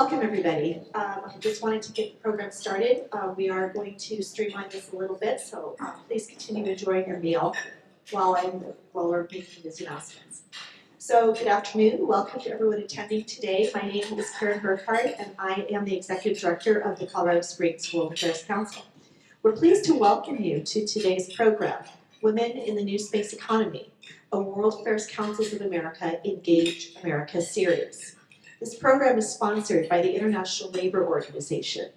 Welcome, everybody. I just wanted to get the program started. We are going to streamline this a little bit, so please continue enjoying your meal while we're making these announcements. So, good afternoon. Welcome to everyone attending today. My name is Kueker-Murphy, and I am the Executive Director of the Colorado Springs World Affairs Council. We're pleased to welcome you to today's program, Women in the New Space Economy, a World Affairs Councils of America Engage America series. This program is sponsored by the International Labor Organization.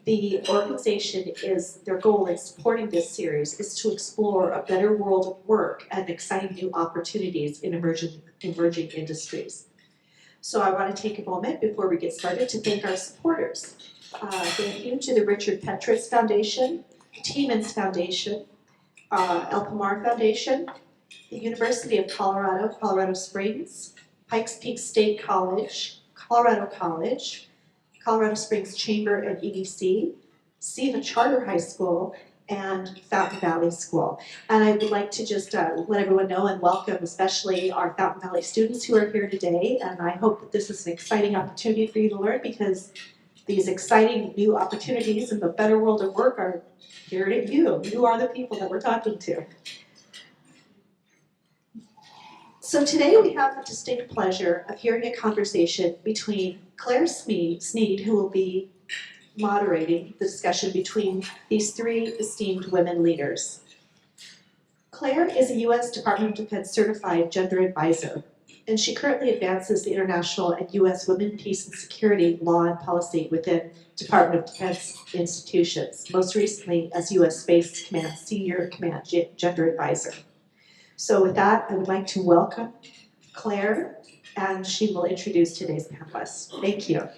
The organization their goal in supporting this series is to explore a better world of work and exciting new opportunities in emerging industries. So I want to take a moment before we get started to thank our supporters. Thank you to the Richard Petrus Foundation, Tiemann's Foundation, El Pomar Foundation, the University of Colorado Springs, Pikes Peak State College, Colorado College, Colorado Springs Chamber and EDC, SEVA Charter High School, and Fountain Valley School. And I would like to just let everyone know and welcome especially our Fountain Valley students who are here today. And I hope that this is an exciting opportunity for you to learn, because these exciting new opportunities in the better world of work are here to you. You are the people that we're talking to. So today we have the distinct pleasure of hearing a conversation between Claire Sneed, who will be moderating the discussion between these three esteemed women leaders. Claire is a U.S. Department of Defense certified gender advisor, and she currently advances the international and U.S. women, peace, and security law and policy within Department of Defense institutions, most recently as U.S. Space Command Senior Command Gender Advisor. So with that, I would like to welcome Claire, and she will introduce today's panelists. Thank you.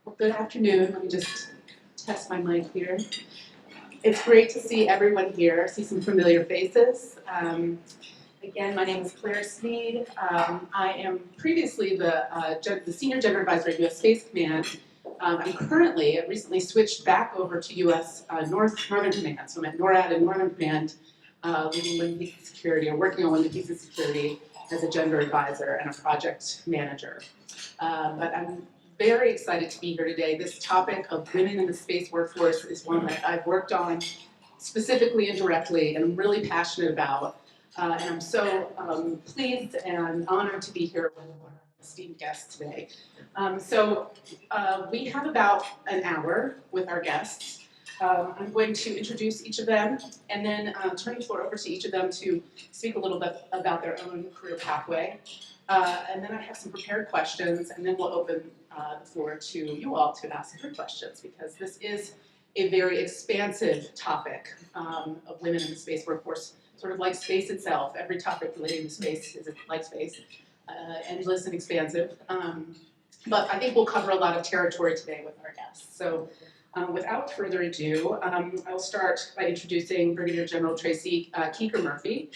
Well, good afternoon. Let me just test my mic here. It's great to see everyone here, see some familiar faces. Again, my name is Claire Sneed. I am previously the Senior Gender Advisor at U.S. Space Command. I'm currently, recently switched back over to U.S. Northern Command. So I'm at NORAD and Northern Command, leading women, peace, and security, or working on women, peace, and security as a gender advisor and a project manager. But I'm very excited to be here today. This topic of women in the space workforce is one that I've worked on specifically and directly, and I'm really passionate about. And I'm so pleased and honored to be here with our esteemed guests today. We have about an hour with our guests. I'm going to introduce each of them and then turn the floor over to each of them to speak a little bit about their own career pathway. And then I have some prepared questions, and then we'll open the floor to you all to ask your questions, because this is a very expansive topic of women in the space workforce, sort of like space itself. Every topic relating to space is like space, endless and expansive. But I think we'll cover a lot of territory today with our guests. So without further ado, I'll start by introducing Brigadier General Traci Kueker-Murphy,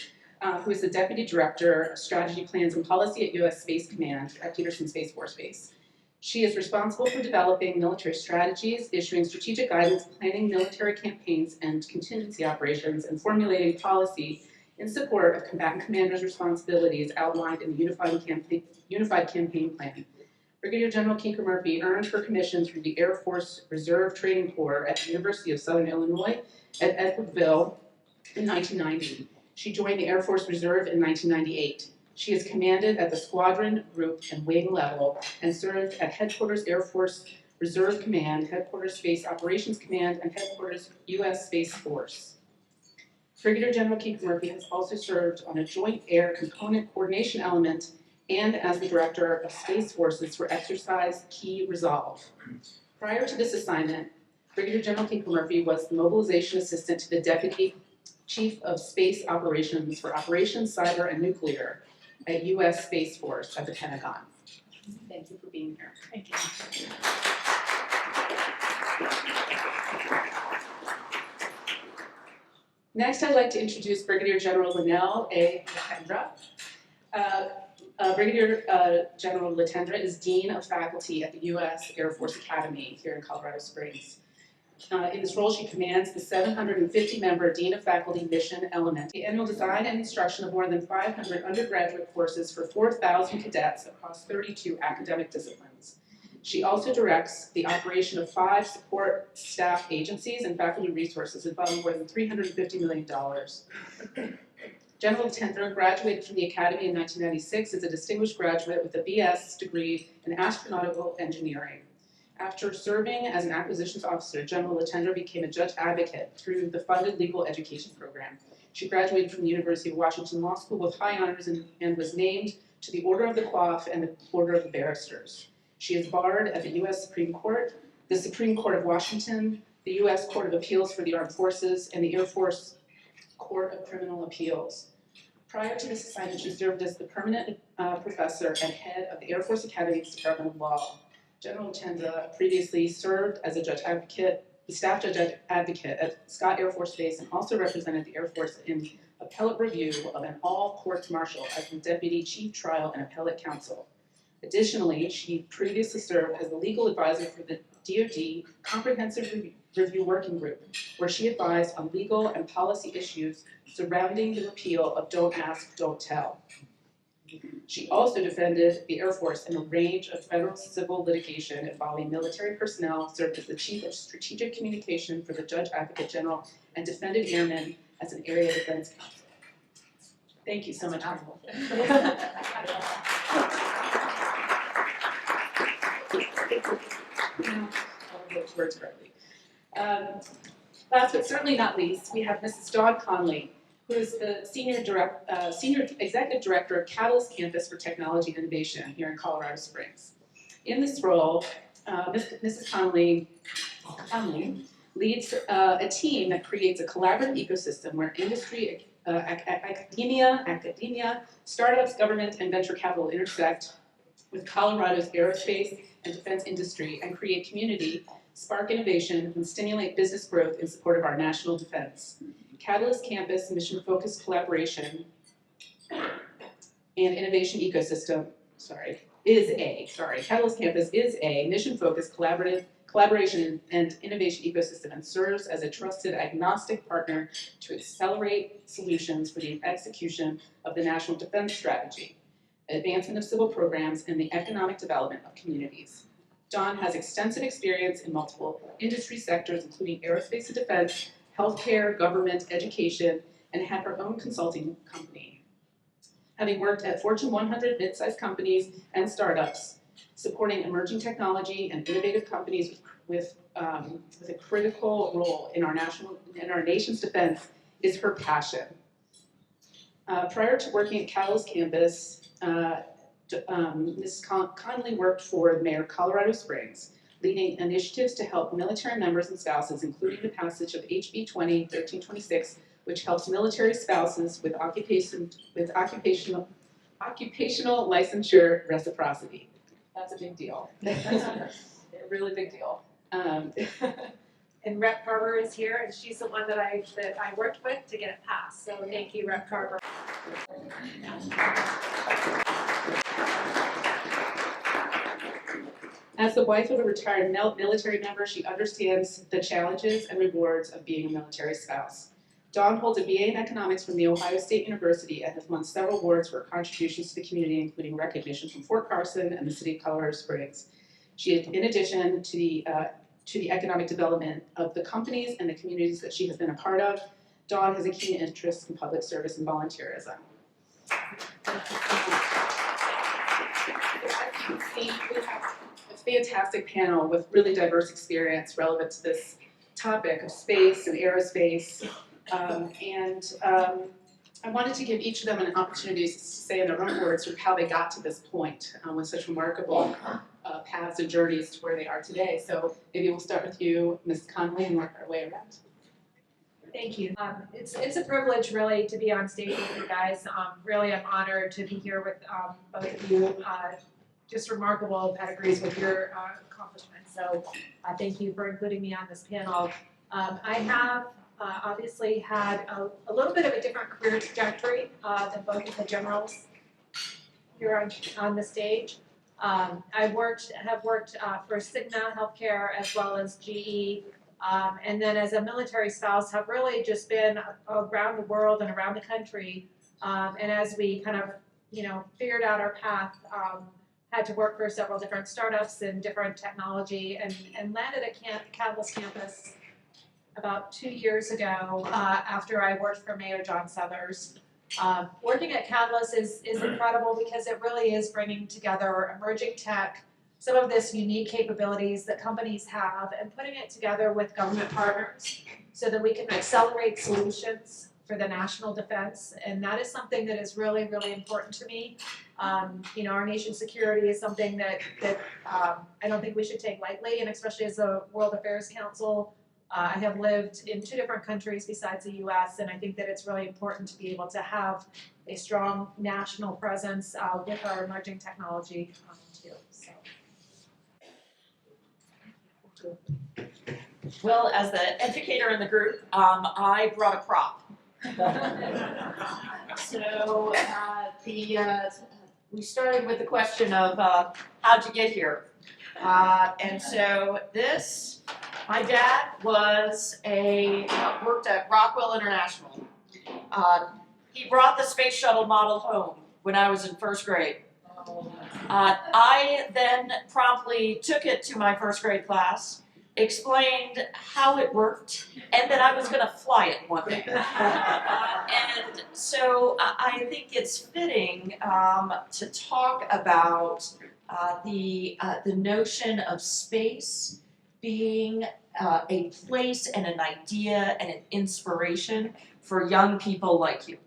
who is the Deputy Director of Strategy, Plans, and Policy at U.S. Space Command at Peterson Space Force Base. She is responsible for developing military strategies, issuing strategic guidance, planning military campaigns and contingency operations, and formulating policy in support of combatant commanders' responsibilities outlined in the Unified Campaign Plan. Brigadier General Kueker-Murphy earned her commission through the Air Force Reserve Training Corps at the University of Southern Illinois at Edwardsville in 1990. She joined the Air Force Reserve in 1998. She has commanded at the squadron, group, and wing level and served at Headquarters Air Force Reserve Command, Headquarters Space Operations Command, and Headquarters U.S. Space Force. Brigadier General Kueker-Murphy has also served on a Joint Air Component Coordination Element and as the Director of Space Forces for Exercise Key Resolve. Prior to this assignment, Brigadier General Kueker-Murphy was the Mobilization Assistant to the Deputy Chief of Space Operations for Operations, Cyber, and Nuclear at U.S. Space Force at the Pentagon. Thank you for being here. Thank you. Next, I'd like to introduce Brigadier General Linell A. Letendre. Brigadier General Letendre is Dean of Faculty at the U.S. Air Force Academy here in Colorado Springs. In this role, she commands the 750-member Dean of Faculty Mission Element, the annual design and instruction of more than 500 undergraduate courses for 4,000 cadets across 32 academic disciplines. She also directs the operation of 5 support staff agencies and faculty resources involving more than $350 million. General Letendre graduated from the Academy in 1996 as a distinguished graduate with a BS degree in astronautical engineering. After serving as an acquisitions officer, General Letendre became a judge advocate through the funded legal education program. She graduated from the University of Washington Law School with high honors and was named to the Order of the Cloth and the Order of the Barristers. She is barred at the U.S. Supreme Court, the Supreme Court of Washington, the U.S. Court of Appeals for the Armed Forces, and the Air Force Court of Criminal Appeals. Prior to this assignment, she served as the permanent professor and head of the Air Force Academy's Department of Law. General Letendre previously served as a judge advocate, the staff judge advocate at Scott Air Force Base, and also represented the Air Force in appellate review of an all courts martial as the Deputy Chief Trial and Appellate Counsel. Additionally, she previously served as the legal advisor for the DoD Comprehensive Review Working Group, where she advised on legal and policy issues surrounding the repeal of Don't Ask, Don't Tell. She also defended the Air Force in a range of federal civil litigation involving military personnel, served as the Chief of Strategic Communication for the Judge Advocate General, and defended airmen as an area defense counsel. Thank you so much. Words correctly. Last but certainly not least, we have Mrs. Dawn Conley, who is the Senior Executive Director of Catalyst Campus for Technology and Innovation here in Colorado Springs. In this role, Mrs. Conley leads a team that creates a collaborative ecosystem where industry, academia, startups, government, and venture capital intersect with Colorado's aerospace and defense industry and create community, spark innovation, and stimulate business growth in support of our national defense. Catalyst Campus mission-focused collaboration and innovation ecosystem, Catalyst Campus is a mission-focused collaboration and innovation ecosystem and serves as a trusted agnostic partner to accelerate solutions for the execution of the National Defense Strategy, advancement of civil programs, and the economic development of communities. Dawn has extensive experience in multiple industry sectors, including aerospace and defense, healthcare, government, education, and had her own consulting company. Having worked at Fortune 100 mid-sized companies and startups, supporting emerging technology and innovative companies with a critical role in our nation's defense is her passion. Prior to working at Catalyst Campus, Ms. Conley worked for Mayor Colorado Springs, leading initiatives to help military members and spouses, including the passage of HB 2013-26, which helps military spouses with occupational licensure reciprocity. That's a big deal. A really big deal. And Rep. Carver is here, and she's the one that I worked with to get it passed. So thank you, Rep. Carver. As the wife of a retired military member, she understands the challenges and rewards of being a military spouse. Dawn holds a BA in economics from The Ohio State University and has won several awards for her contributions to the community, including recognition from Fort Carson and the City of Colorado Springs. She, in addition to the economic development of the companies and the communities that she has been a part of, Dawn has a keen interest in public service and volunteerism. We have a fantastic panel with really diverse experience relevant to this topic of space and aerospace. I wanted to give each of them an opportunity to say in their own words sort of how they got to this point with such remarkable paths and journeys to where they are today. So maybe we'll start with you, Ms. Conley, and work our way around. Thank you. It's a privilege really to be on stage with you guys. Really, I'm honored to be here with both of you. just remarkable pedigrees with your accomplishments. So thank you for including me on this panel. I have obviously had a little bit of a different career trajectory than both of the generals here on the stage. I have worked for Cigna Healthcare as well as GE, and then as a military spouse have really just been around the world and around the country. And as we kind of, figured out our path, had to work for several different startups and different technology, and landed at Catalyst campus about 2 years ago after I worked for Mayor John Suthers. Working at Catalyst is incredible because it really is bringing together emerging tech, some of this unique capabilities that companies have, and putting it together with government partners so that we can accelerate solutions for the national defense. And that is something that is really, really important to me. Our nation's security is something that I don't think we should take lightly, and especially as a World Affairs Council, I have lived in 2 different countries besides the US, and I think that it's really important to be able to have a strong national presence with our emerging technology too. So. Well, as the educator in the group, I brought a prop. So we started with the question of how'd you get here? And so this, my dad worked at Rockwell International. He brought the space shuttle model home when I was in 1st grade. I then promptly took it to my 1st grade class, explained how it worked, and that I was going to fly it one day. And so I think it's fitting to talk about the notion of space being a place and an idea and an inspiration for young people like you,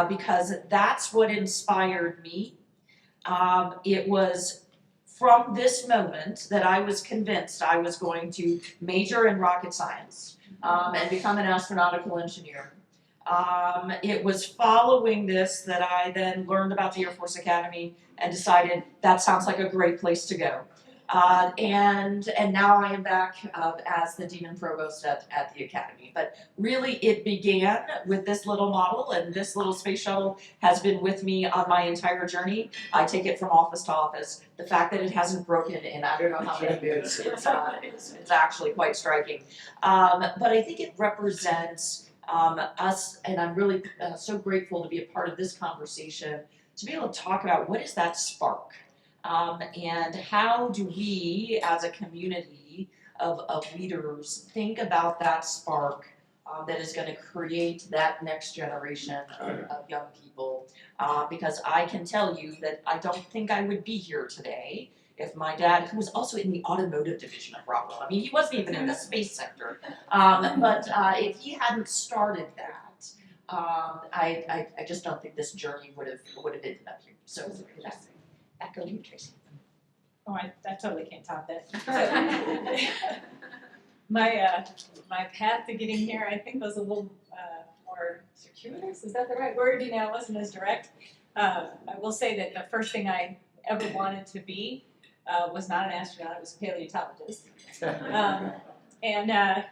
because that's what inspired me. It was from this moment that I was convinced I was going to major in rocket science and become an astronautical engineer. It was following this that I then learned about the Air Force Academy and decided that sounds like a great place to go. And now I am back as the Dean and Provost at the Academy. But really it began with this little model, and this little space shuttle has been with me on my entire journey. I take it from office to office. The fact that it hasn't broken in I don't know how many years, it's actually quite striking. But I think it represents us, and I'm really so grateful to be a part of this conversation, to be able to talk about what is that spark. And how do we, as a community of leaders, think about that spark that is going to create that next generation of young people? Because I can tell you that I don't think I would be here today if my dad, who was also in the automotive division of Rockwell, I mean, he wasn't even in the space sector, but if he hadn't started that, I just don't think this journey would have ended up here. So that's back over to you, Traci. Oh, I totally can't top that. My path to getting here, I think, was a little more circuitous. Is that the right word? It wasn't as direct. I will say that the first thing I ever wanted to be was not an astronaut. It was a paleontologist. And I,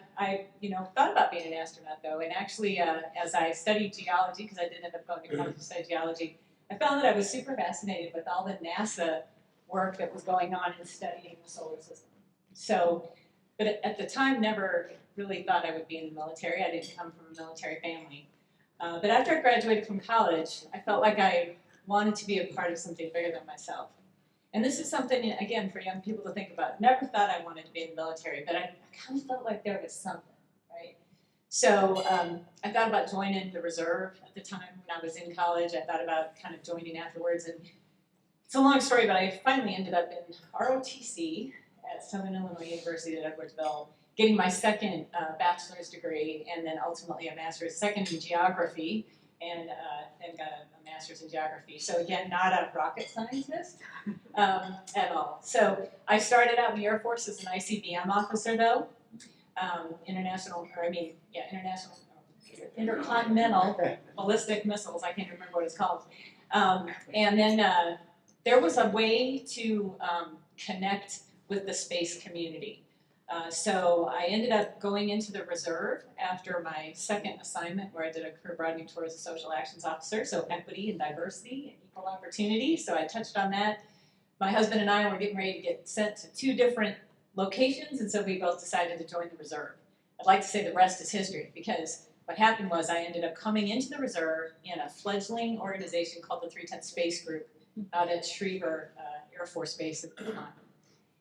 thought about being an astronaut though. And actually, as I studied geology, because I did end up going to college to study geology, I found that I was super fascinated with all the NASA work that was going on in studying the solar system. So, but at the time, never really thought I would be in the military. I didn't come from a military family. But after I graduated from college, I felt like I wanted to be a part of something bigger than myself. And this is something, again, for young people to think about. Never thought I wanted to be in the military, but I kind of felt like there was something, right? So I thought about joining the reserve at the time when I was in college. I thought about kind of joining afterwards. And it's a long story, but I finally ended up in ROTC at Southern Illinois University at Edwardsville, getting my second bachelor's degree, and then ultimately a master's, second in geography, and then got a master's in geography. So again, not a rocket scientist at all. So I started out in the Air Force as an ICBM officer though, intercontinental ballistic missiles, I can't remember what it's called. And then there was a way to connect with the space community. So I ended up going into the reserve after my second assignment where I did a career broadening tour as a social actions officer, so equity and diversity and equal opportunity. So I touched on that. My husband and I were getting ready to get sent to 2 different locations, and so we both decided to join the reserve. I'd like to say the rest is history, because what happened was I ended up coming into the reserve in a fledgling organization called the 310 Space Group out at Schriever Air Force Base at the time.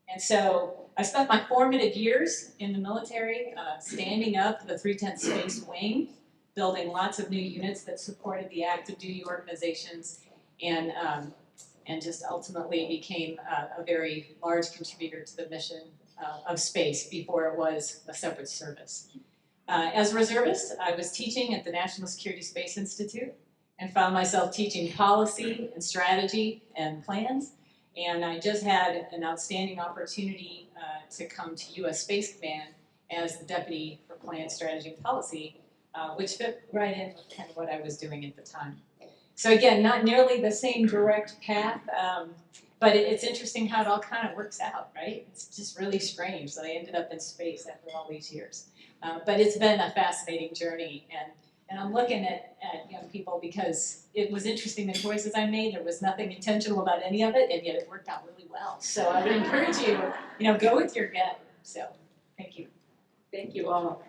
And so I spent my formative years in the military standing up the 310 Space Wing, building lots of new units that supported the active duty organizations, and just ultimately became a very large contributor to the mission of space before it was a separate service. As a reservist, I was teaching at the National Security Space Institute and found myself teaching policy and strategy and plans. And I just had an outstanding opportunity to come to U.S. Space Command as the Deputy for Plan, Strategy, and Policy, which fit right in with kind of what I was doing at the time. So again, not nearly the same direct path, but it's interesting how it all kind of works out, right? It's just really strange that I ended up in space after all these years. But it's been a fascinating journey, and I'm looking at young people because it was interesting the choices I made. There was nothing intentional about any of it, and yet it worked out really well. So I would encourage you, go with your gut. So thank you. Thank you all.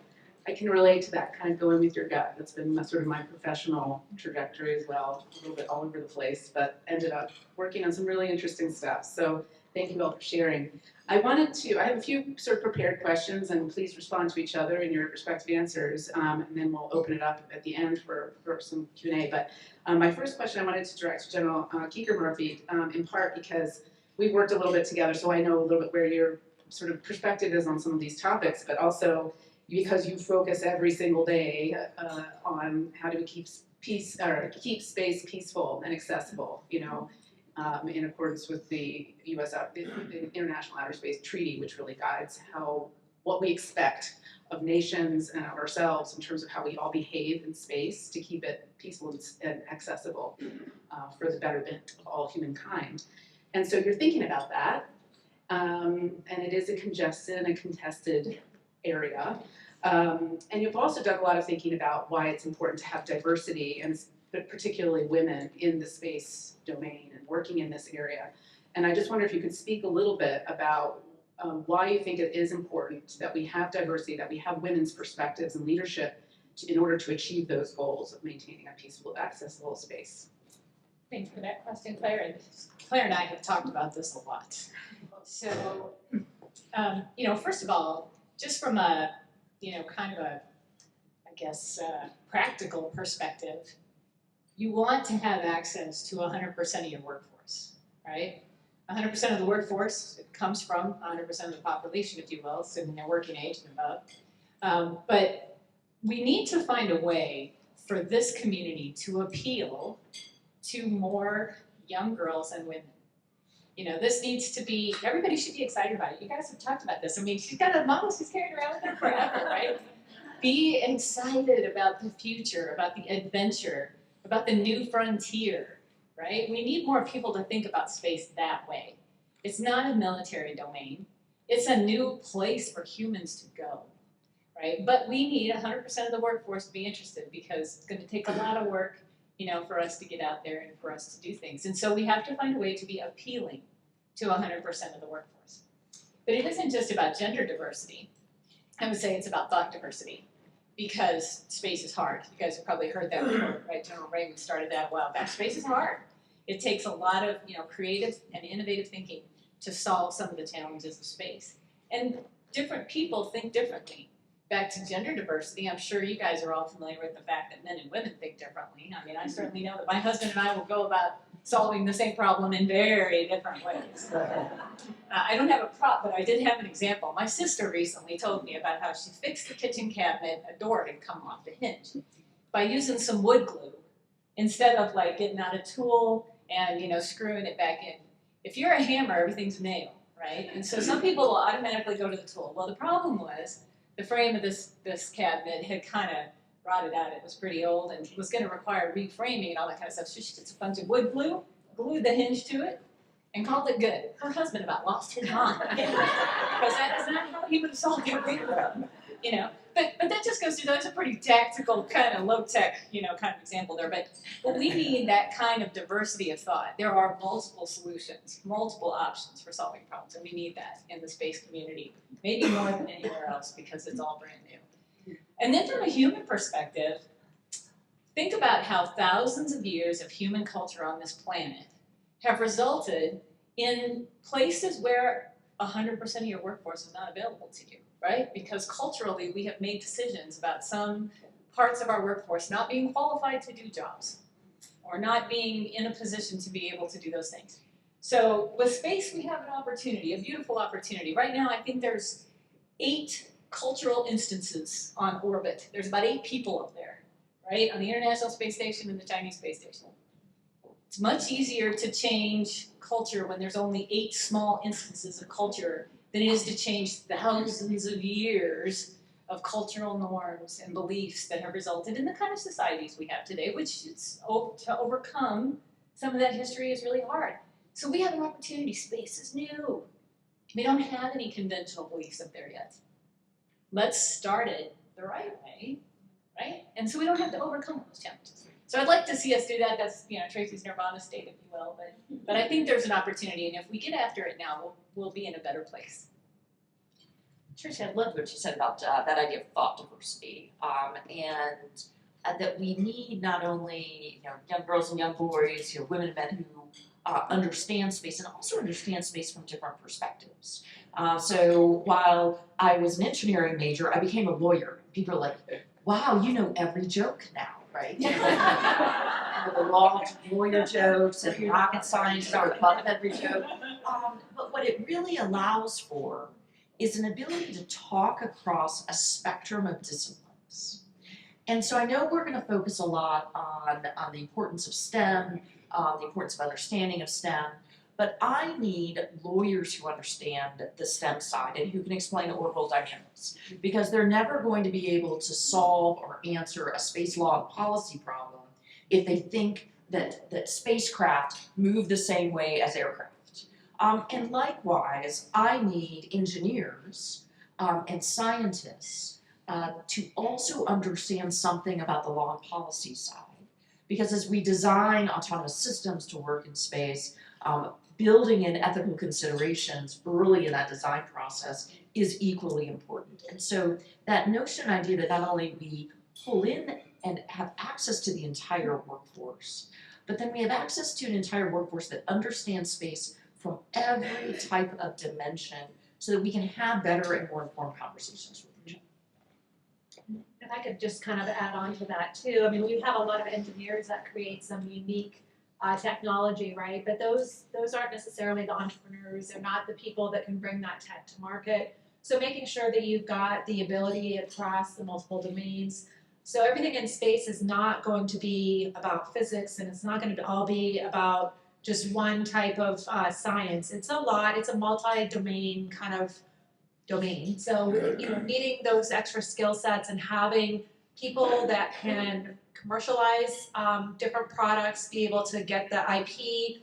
I can relate to that, kind of going with your gut. That's been sort of my professional trajectory as well, a little bit all over the place, but ended up working on some really interesting stuff. So thank you all for sharing. I have a few sort of prepared questions, and please respond to each other in your respective answers, and then we'll open it up at the end for some Q&A. But my first question I wanted to direct to General Kueker-Murphy, in part because we've worked a little bit together, so I know a little bit where your sort of perspective is on some of these topics, but also because you focus every single day on how do we keep space peaceful and accessible, in accordance with the the International Outer Space Treaty, which really guides what we expect of nations and of ourselves in terms of how we all behave in space to keep it peaceful and accessible for the betterment of all humankind. And so you're thinking about that, and it is a congested and a contested area. And you've also done a lot of thinking about why it's important to have diversity, and particularly women in the space domain and working in this area. And I just wonder if you could speak a little bit about why you think it is important that we have diversity, that we have women's perspectives and leadership in order to achieve those goals of maintaining a peaceful, accessible space. Thanks for that question, Claire. And Claire and I have talked about this a lot. So, first of all, just from a, kind of a, practical perspective, you want to have access to 100% of your workforce, right? 100% of the workforce, it comes from 100% of the population, if you will, assuming they're working age and above. But we need to find a way for this community to appeal to more young girls and women. This needs to be, everybody should be excited about it. You guys have talked about this. I mean, she's got a model she's carried around with her forever, right? Be excited about the future, about the adventure, about the new frontier, right? We need more people to think about space that way. It's not a military domain. It's a new place for humans to go, right? But we need 100% of the workforce to be interested, because it's going to take a lot of work, for us to get out there and for us to do things. And so we have to find a way to be appealing to 100% of the workforce. But it isn't just about gender diversity. I would say it's about thought diversity, because space is hard. You guys have probably heard that before, right? General Reagan started that a while back. Space is hard. It takes a lot of, creative and innovative thinking to solve some of the challenges of space. And different people think differently. Back to gender diversity, I'm sure you guys are all familiar with the fact that men and women think differently. I mean, I certainly know that my husband and I will go about solving the same problem in very different ways. I don't have a prop, but I did have an example. My sister recently told me about how she fixed the kitchen cabinet, a door had come off the hinge, by using some wood glue instead of getting out a tool and screwing it back in. If you're a hammer, everything's a nail, right? And so some people will automatically go to the tool. Well, the problem was the frame of this cabinet had kind of rotted out. It was pretty old and was going to require reframing and all that kind of stuff. So she did a bunch of wood glue, glued the hinge to it, and called it good. Her husband about lost his mind. Because that is not how he would have solved that problem, you know. But that just goes to, that's a pretty tactical, kind of low-tech, you know, kind of example there. But we need that kind of diversity of thought. There are multiple solutions, multiple options for solving problems, and we need that in the space community, maybe more than anywhere else because it's all brand new. And then from a human perspective, think about how thousands of years of human culture on this planet have resulted in places where 100% of your workforce is not available to you, right? Because culturally, we have made decisions about some parts of our workforce not being qualified to do jobs or not being in a position to be able to do those things. So with space, we have an opportunity, a beautiful opportunity. Right now, I think there's 8 cultural instances on orbit. There's about 8 people up there, right? On the International Space Station and the Chinese Space Station. It's much easier to change culture when there's only 8 small instances of culture than it is to change thousands of years of cultural norms and beliefs that have resulted in the kind of societies we have today, which is to overcome some of that history is really hard. So we have an opportunity. Space is new. We don't have any conventional beliefs up there yet. Let's start it the right way, right? And so we don't have to overcome those challenges. So I'd like to see us do that. That's, you know, Traci's nirvana state, if you will. But I think there's an opportunity, and if we get after it now, we'll be in a better place. Traci, I loved what you said about that idea of thought diversity, and that we need not only, you know, young girls and young boys, you know, women and men who understand space and also understand space from different perspectives. So while I was an engineering major, I became a lawyer. People are like, wow, you know every joke now, right? The lawyer jokes and rocket science are above every joke. But what it really allows for is an ability to talk across a spectrum of disciplines. And so I know we're going to focus a lot on the importance of STEM, the importance of understanding of STEM, but I need lawyers who understand the STEM side and who can explain orbital dynamics, because they're never going to be able to solve or answer a space law and policy problem if they think that spacecraft move the same way as aircraft. And likewise, I need engineers and scientists to also understand something about the law and policy side. Because as we design autonomous systems to work in space, building in ethical considerations early in that design process is equally important. And so that notion and idea that not only we pull in and have access to the entire workforce, but then we have access to an entire workforce that understands space from every type of dimension so that we can have better and more informed conversations with each other. If I could just kind of add on to that too, I mean, we have a lot of engineers that create some unique technology, right? But those aren't necessarily the entrepreneurs. They're not the people that can bring that tech to market. So making sure that you've got the ability across the multiple domains. So everything in space is not going to be about physics, and it's not going to all be about just one type of science. It's a multi-domain kind of domain. So, you know, needing those extra skill sets and having people that can commercialize different products, be able to get the IP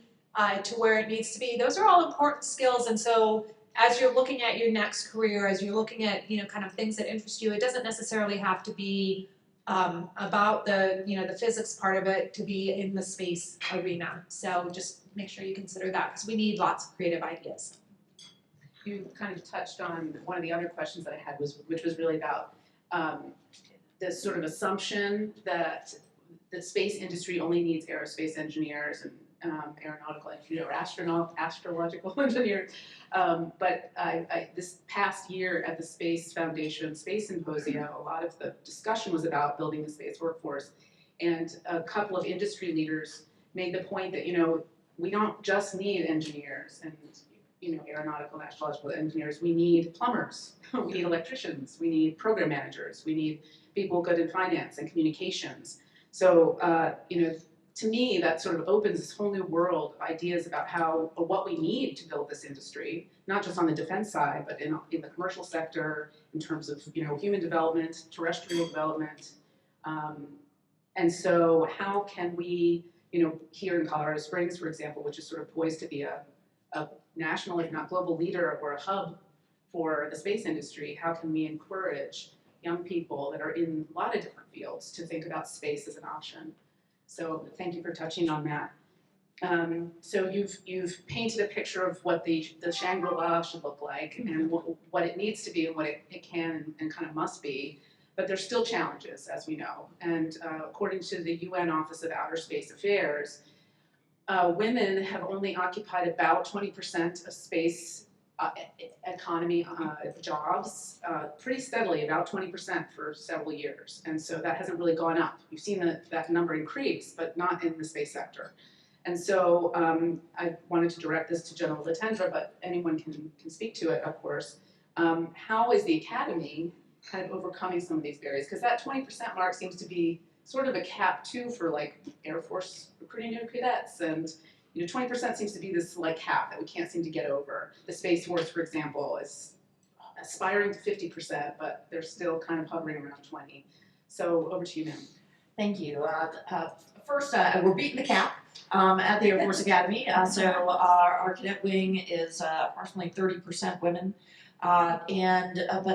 to where it needs to be. Those are all important skills. And so as you're looking at your next career, as you're looking at, you know, kind of things that interest you, it doesn't necessarily have to be about the, you know, the physics part of it to be in the space arena. So just make sure you consider that, because we need lots of creative ideas. You kind of touched on one of the other questions that I had, which was really about the sort of assumption that the space industry only needs aerospace engineers and aeronautical engineers or astrological engineers. But this past year at the Space Foundation Space Symposium, a lot of the discussion was about building the space workforce. And a couple of industry leaders made the point that, you know, we don't just need engineers and, you know, aeronautical and astrological engineers. We need plumbers, we need electricians, we need program managers, we need people good in finance and communications. So, you know, to me, that sort of opens this whole new world of ideas about how, or what we need to build this industry, not just on the defense side, but in the commercial sector, in terms of, you know, human development, terrestrial development. And so how can we, you know, here in Colorado Springs, for example, which is sort of poised to be a a national, if not global leader or a hub for the space industry, how can we encourage young people that are in a lot of different fields to think about space as an option? So thank you for touching on that. So you've painted a picture of what the Shangri-La should look like and what it needs to be and what it can and kind of must be. But there's still challenges, as we know. And according to the UN Office of Outer Space Affairs, women have only occupied about 20% of space economy jobs pretty steadily, about 20% for several years. And so that hasn't really gone up. You've seen that number increase, but not in the space sector. And so I wanted to direct this to General Letendre, but anyone can speak to it, of course. How is the Academy kind of overcoming some of these barriers? Because that 20% mark seems to be sort of a cap too for like Air Force recruiting new cadets, and 20% seems to be this like cap that we can't seem to get over. The Space Force, for example, is aspiring to 50%, but they're still kind of hovering around 20. So over to you, ma'am. Thank you. First, we're beating the cap at the Air Force Academy. So our cadet wing is approximately 30% women, but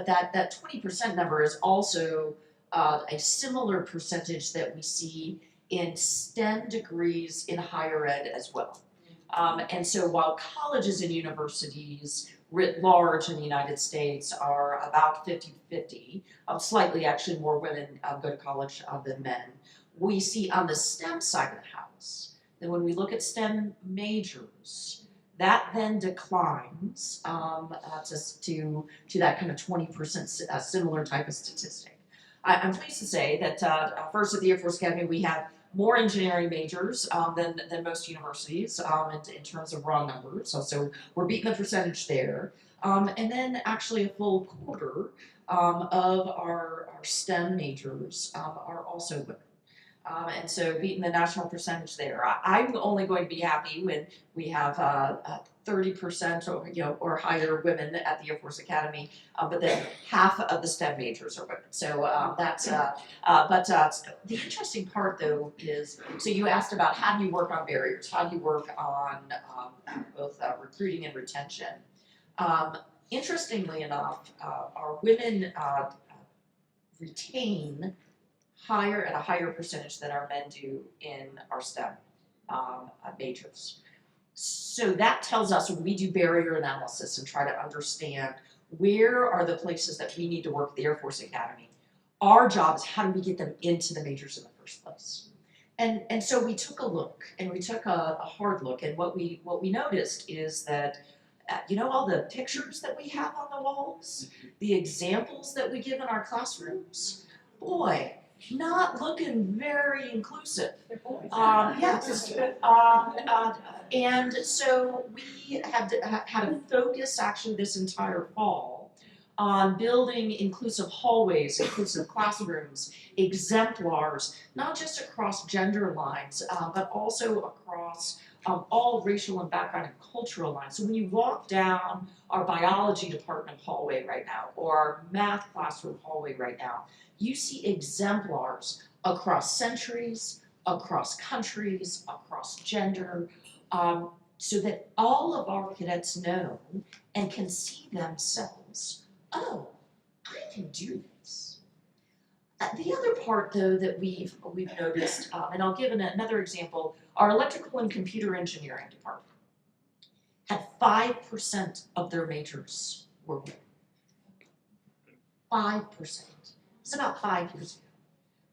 that 20% number is also a similar percentage that we see in STEM degrees in higher ed as well. And so while colleges and universities writ large in the United States are about 50-50, slightly actually more women go to college than men, we see on the STEM side of the house that when we look at STEM majors, that then declines to that kind of 20% similar type of statistic. I'm pleased to say that first at the Air Force Academy we have more engineering majors than most universities in terms of raw numbers. So we're beating the percentage there. And then actually a full quarter of our STEM majors are also women. And so beating the national percentage there. I'm only going to be happy when we have 30% or higher women at the Air Force Academy, but then half of the STEM majors are women. So that's but the interesting part though is, so you asked about how do you work on barriers, how do you work on both recruiting and retention. Interestingly enough, our women retain at a higher percentage than our men do in our STEM majors. So that tells us when we do barrier analysis and try to understand where are the places that we need to work at the Air Force Academy, our job is how do we get them into the majors in the first place. And so we took a look, and we took a hard look, and what we noticed is that all the pictures that we have on the walls, the examples that we give in our classrooms, boy, not looking very inclusive. Yes. And so we had a focus actually this entire fall on building inclusive hallways, inclusive classrooms, exemplars, not just across gender lines, but also across all racial and background and cultural lines. So when you walk down our biology department hallway right now, or our math classroom hallway right now, you see exemplars across centuries, across countries, across gender, so that all of our cadets know and can see themselves, oh, I can do this. The other part, though, that we've noticed, and I'll give another example, our electrical and computer engineering department had 5% of their majors were women. 5%. It's about 5 years ago.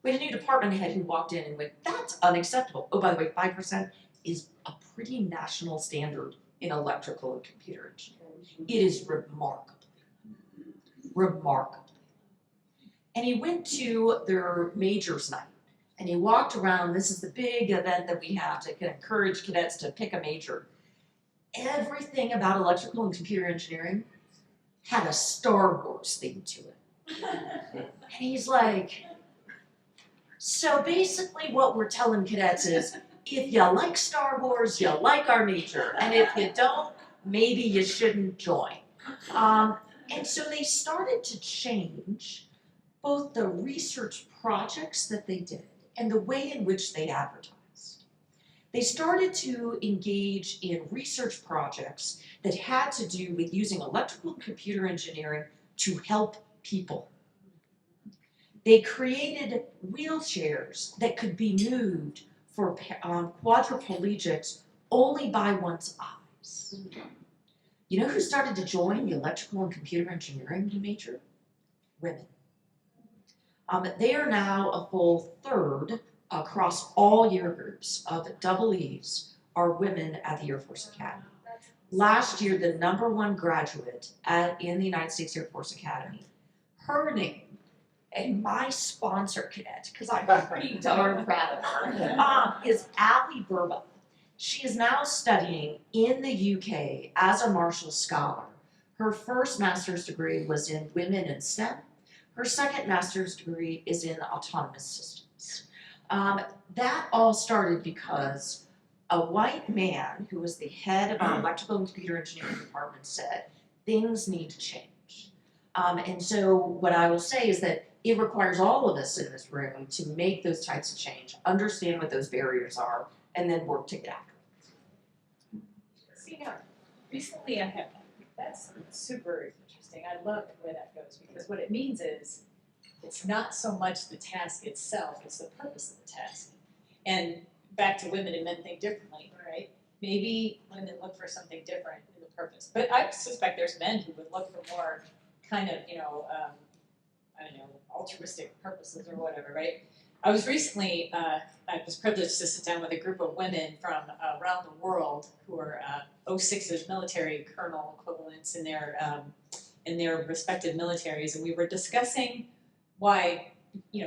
We had a new department head who walked in and went, that's unacceptable. Oh, by the way, 5% is a pretty national standard in electrical and computer engineering. It is remarkable. Remarkable. And he went to their majors night, and he walked around. This is the big event that we have to encourage cadets to pick a major. Everything about electrical and computer engineering had a Star Wars theme to it. And he's like, so basically what we're telling cadets is, if you like Star Wars, you like our major, and if you don't, maybe you shouldn't join. And so they started to change both the research projects that they did and the way in which they advertised. they started to engage in research projects that had to do with using electrical and computer engineering to help people. They created wheelchairs that could be moved for quadriplegics only by one's eyes. You know who started to join the electrical and computer engineering major? Women. They are now a full third across all year groups of double E's are women at the Air Force Academy. Last year, the #1 graduate in the United States Air Force Academy, her name, and my sponsor cadet, because I'm pretty darn proud of her, is Allie Burba. She is now studying in the UK as a Marshall Scholar. Her first master's degree was in women in STEM. Her second master's degree is in autonomous systems. That all started because a white man who was the head of our electrical and computer engineering department said, things need to change. And so what I will say is that it requires all of us in this room to make those types of change, understand what those barriers are, and then work to get after it. See, now, recently I have, that's super interesting. I love where that goes, because what it means is it's not so much the task itself, it's the purpose of the task. And back to women and men think differently, right? Maybe women look for something different in the purpose. But I suspect there's men who would look for more kind of, I don't know, altruistic purposes or whatever, right? I was recently, I was privileged to sit down with a group of women from around the world who are 06's military colonel equivalents in their respective militaries, and we were discussing why,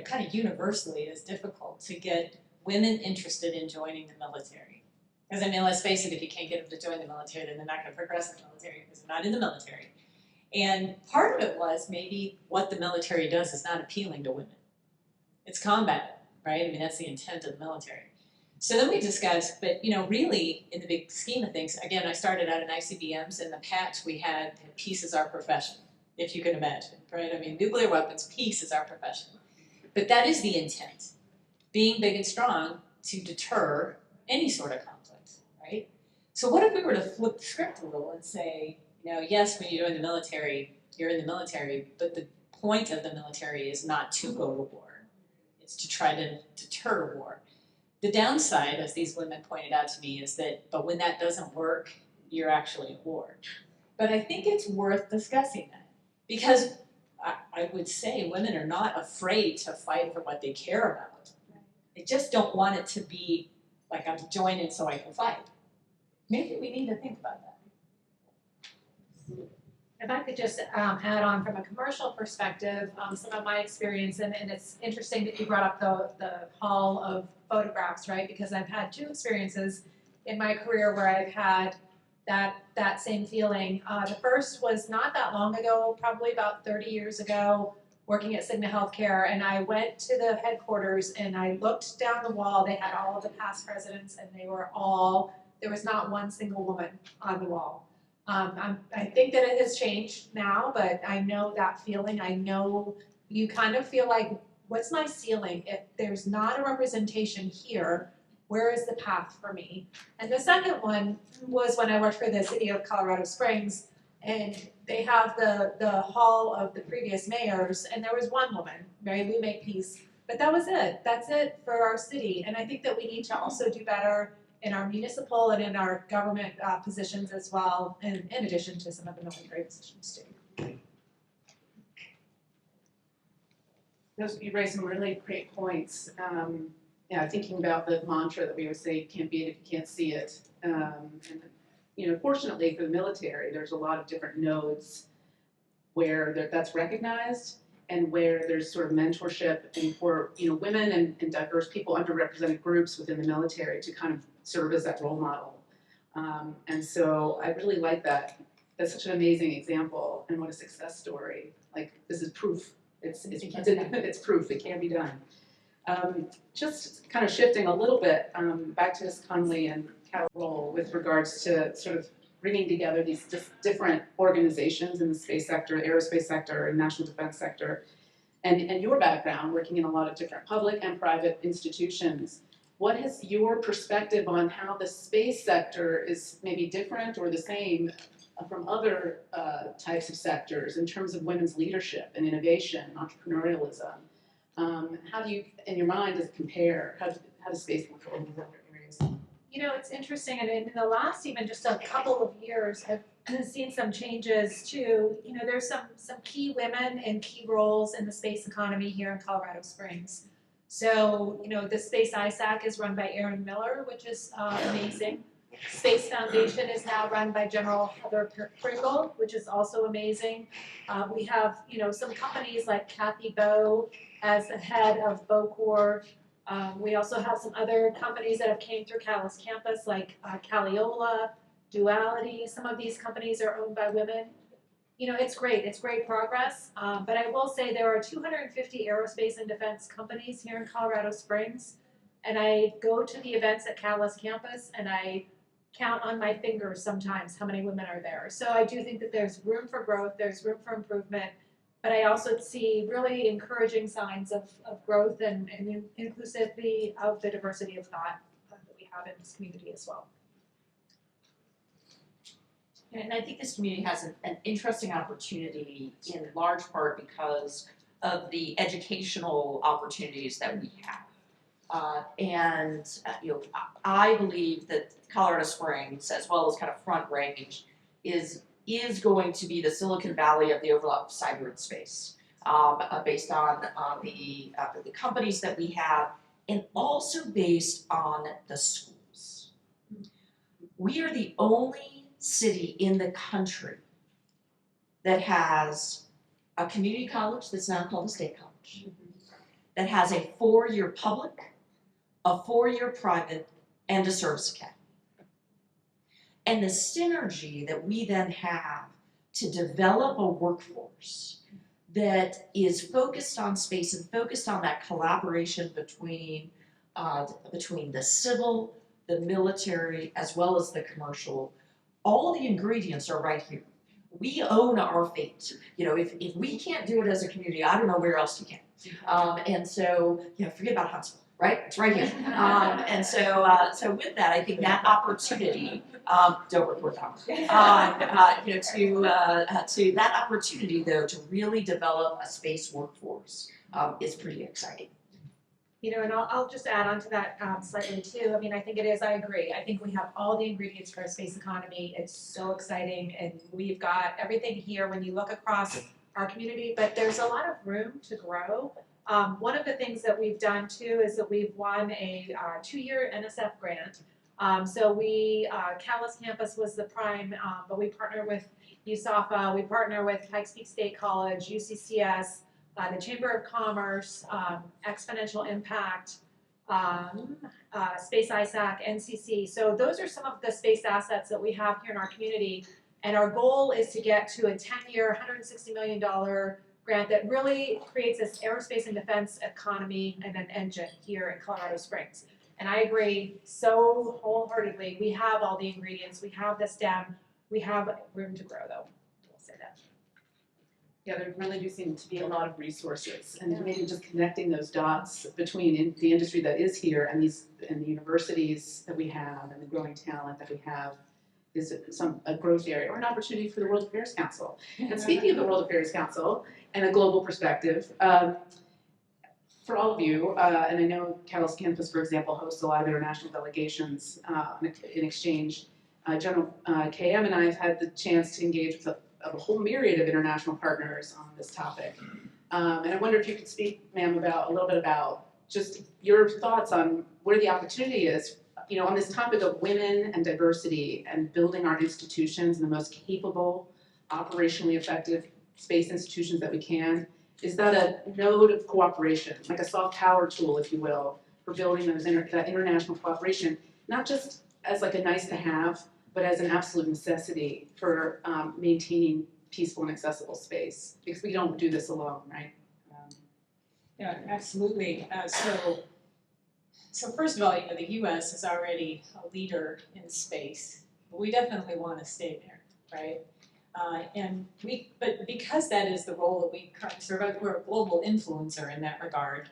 kind of universally it is difficult to get women interested in joining the military. Because I mean, let's face it, if you can't get them to join the military, then they're not going to progress in the military because they're not in the military. And part of it was maybe what the military does is not appealing to women. It's combat, right? I mean, that's the intent of the military. So then we discussed, but really, in the big scheme of things, again, I started out in ICBMs, and the patch we had, peace is our profession, if you can imagine, right? I mean, nuclear weapons, peace is our profession. But that is the intent, being big and strong to deter any sort of conflict, right? So what if we were to flip the script a little and say, yes, when you join the military, you're in the military, but the point of the military is not to go to war. It's to try to deter war. The downside, as these women pointed out to me, is that, but when that doesn't work, you're actually at war. But I think it's worth discussing that, because I would say women are not afraid to fight for what they care about. They just don't want it to be like I'm joining so I can fight. Maybe we need to think about that. If I could just add on from a commercial perspective, some of my experience, and it's interesting that you brought up the hall of photographs, right? Because I've had 2 experiences in my career where I've had that same feeling. The first was not that long ago, probably about 30 years ago, working at Cigna Healthcare, and I went to the headquarters and I looked down the wall. They had all of the past presidents, and there was not one single woman on the wall. I think that it has changed now, but I know that feeling. I know you kind of feel like, what's my ceiling? If there's not a representation here, where is the path for me? And the second one was when I worked for the city of Colorado Springs, and they have the hall of the previous mayors, and there was one woman, Mary Lou Makepeace, but that was it. That's it for our city. And I think that we need to also do better in our municipal and in our government positions as well, and in addition to some of the military positions too. You raised some really great points. Thinking about the mantra that we would say, you can't beat it if you can't see it. Fortunately for the military, there's a lot of different nodes where that's recognized and where there's sort of mentorship and for women and diverse people, underrepresented groups within the military to kind of serve as that role model. And so I really like that. That's such an amazing example and what a success story. Like, this is proof. It's proof. It can be done. Just kind of shifting a little bit back to this Conley and Carol's role with regards to sort of bringing together these different organizations in the space sector, aerospace sector, and national defense sector, and your background working in a lot of different public and private institutions. what is your perspective on how the space sector is maybe different or the same from other types of sectors in terms of women's leadership and innovation, entrepreneurialism? How do you, in your mind, does it compare? How does space look in these other areas? You know, it's interesting, and in the last even just a couple of years, I've seen some changes too. You know, there's some key women in key roles in the space economy here in Colorado Springs. So, you know, the Space ISAC is run by Erin Miller, which is amazing. Space Foundation is now run by General Heather Pringle, which is also amazing. We have, you know, some companies like Kathy Bowe as the head of BoCorp. We also have some other companies that have came through Callis campus like Caliola, Duality. Some of these companies are owned by women. You know, it's great progress. But I will say there are 250 aerospace and defense companies here in Colorado Springs. And I go to the events at Callis campus and I count on my fingers sometimes how many women are there. So I do think that there's room for growth, there's room for improvement. But I also see really encouraging signs of growth and inclusivity of the diversity of thought that we have in this community as well. And I think this community has an interesting opportunity in large part because of the educational opportunities that we have. You know, I believe that Colorado Springs, as well as kind of Front Range, is going to be the Silicon Valley of the overlap of cyber and space, based on the companies that we have, and also based on the schools. We are the only city in the country that has a community college that's now called a state college, that has a 4-year public, a 4-year private, and a service academy. And the synergy that we then have to develop a workforce that is focused on space and focused on that collaboration between the civil, the military, as well as the commercial. All the ingredients are right here. We own our fate. You know, if we can't do it as a community, I don't know where else you can. And so, you know, forget about Huntsville, right? It's right here. And so with that, I think that opportunity, don't report that. You know, to that opportunity though to really develop a space workforce is pretty exciting. You know, and I'll just add on to that slightly too. I mean, I think it is, I agree. I think we have all the ingredients for a space economy. It's so exciting and we've got everything here when you look across our community, but there's a lot of room to grow. One of the things that we've done too is that we've won a 2-year NSF grant. So we, Callis campus was the prime, but we partner with USAFA, we partner with Pikes Peak State College, UCCS, the Chamber of Commerce, Exponential Impact, Space ISAC, NCC. So those are some of the space assets that we have here in our community. And our goal is to get to a 10-year, $160 million grant that really creates this aerospace and defense economy and an engine here in Colorado Springs. And I agree so wholeheartedly. We have all the ingredients. We have the STEM. We have room to grow, though. We'll say that. Yeah, there really do seem to be a lot of resources, and maybe just connecting those dots between the industry that is here and the universities that we have and the growing talent that we have is a growth area or an opportunity for the World Affairs Council. And speaking of the World Affairs Council and a global perspective, for all of you, and I know Callis campus, for example, hosts a lot of international delegations in exchange. General KM and I have had the chance to engage with a whole myriad of international partners on this topic. And I wonder if you could speak, ma'am, a little bit about just your thoughts on where the opportunity is, you know, on this topic of women and diversity and building our institutions in the most capable, operationally effective space institutions that we can. Is that a node of cooperation, like a soft power tool, if you will, for building that international cooperation, not just as like a nice to have, but as an absolute necessity for maintaining peaceful and accessible space, because we don't do this alone, right? Yeah, absolutely. So first of all, you know, the U.S. is already a leader in space, but we definitely want to stay there, right? But because that is the role that we currently serve, we're a global influencer in that regard.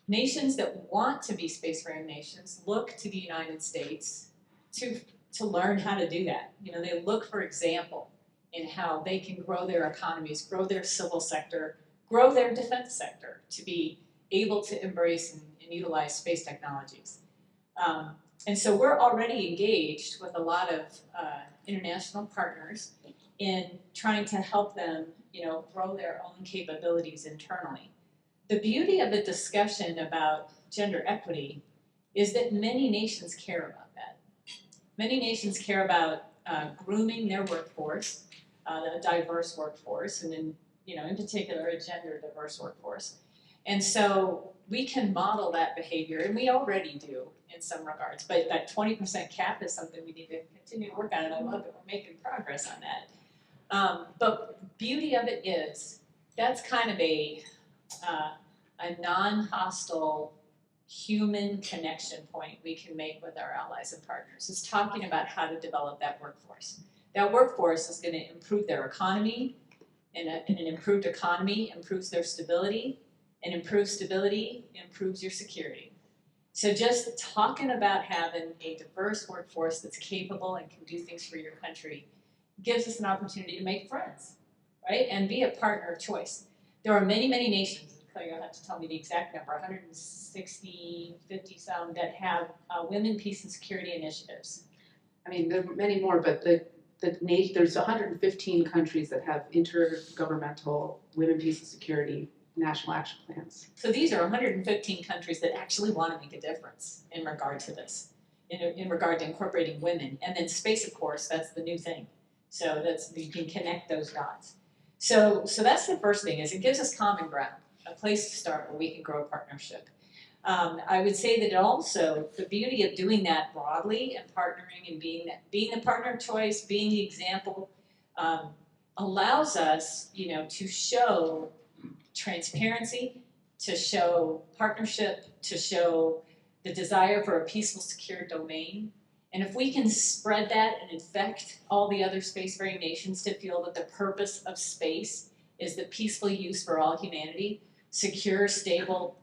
nations that want to be spacefaring nations look to the United States to learn how to do that. You know, they look for example in how they can grow their economies, grow their civil sector, grow their defense sector to be able to embrace and utilize space technologies. And so we're already engaged with a lot of international partners in trying to help them, you know, grow their own capabilities internally. The beauty of the discussion about gender equity is that many nations care about that. Many nations care about grooming their workforce, a diverse workforce, and in particular a gender diverse workforce. And so we can model that behavior, and we already do in some regards, but that 20% cap is something we need to continue to work on, and I love that we're making progress on that. But the beauty of it is that's kind of a non-hostile human connection point we can make with our allies and partners, is talking about how to develop that workforce. That workforce is going to improve their economy, and an improved economy improves their stability, and improved stability improves your security. So just talking about having a diverse workforce that's capable and can do things for your country gives us an opportunity to make friends, right? And be a partner of choice. There are many, many nations, you'll have to tell me the exact number, 160, 50 some, that have women, peace, and security initiatives. I mean, there are many more, but there's 115 countries that have intergovernmental women, peace, and security national action plans. So these are 115 countries that actually want to make a difference in regard to this, in regard to incorporating women. And then space, of course, that's the new thing. So you can connect those dots. So that's the first thing, is it gives us common ground, a place to start where we can grow a partnership. I would say that also the beauty of doing that broadly and partnering and being the partner of choice, being the example, allows us, you know, to show transparency, to show partnership, to show the desire for a peaceful, secure domain. And if we can spread that and infect all the other spacefaring nations to feel that the purpose of space is the peaceful use for all humanity, secure, stable,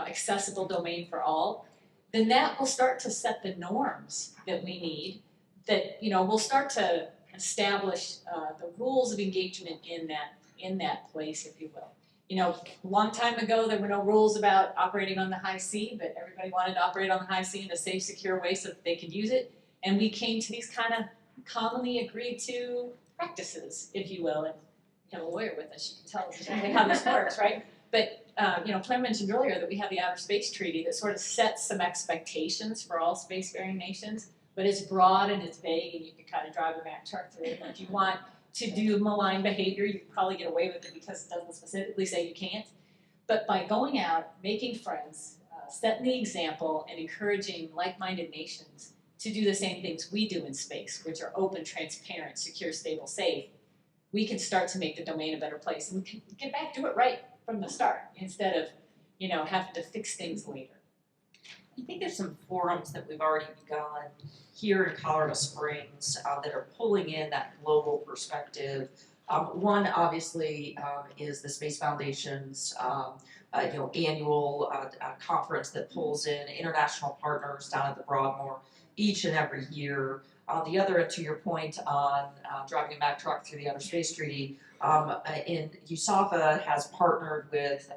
accessible domain for all, then that will start to set the norms that we need, that, you know, we'll start to establish the rules of engagement in that place, if you will. You know, a long time ago, there were no rules about operating on the high sea, but everybody wanted to operate on the high sea in a safe, secure way so that they could use it. And we came to these kind of commonly agreed to practices, if you will. And we have a lawyer with us, you can tell us exactly how this works, right? But, Claire mentioned earlier that we have the Outer Space Treaty that sort of sets some expectations for all spacefaring nations, but it's broad and it's vague, and you can kind of drive a Mack truck through it. If you want to do malign behavior, you can probably get away with it because it doesn't specifically say you can't. But by going out, making friends, setting the example, and encouraging like-minded nations to do the same things we do in space, which are open, transparent, secure, stable, safe, we can start to make the domain a better place and get back to it right from the start, instead of, having to fix things later. I think there's some forums that we've already begun here in Colorado Springs that are pulling in that global perspective. One obviously is the Space Foundation's annual conference that pulls in international partners down at the Broadmoor each and every year. The other, to your point on driving a Mack truck through the Outer Space Treaty, in USAFA has partnered with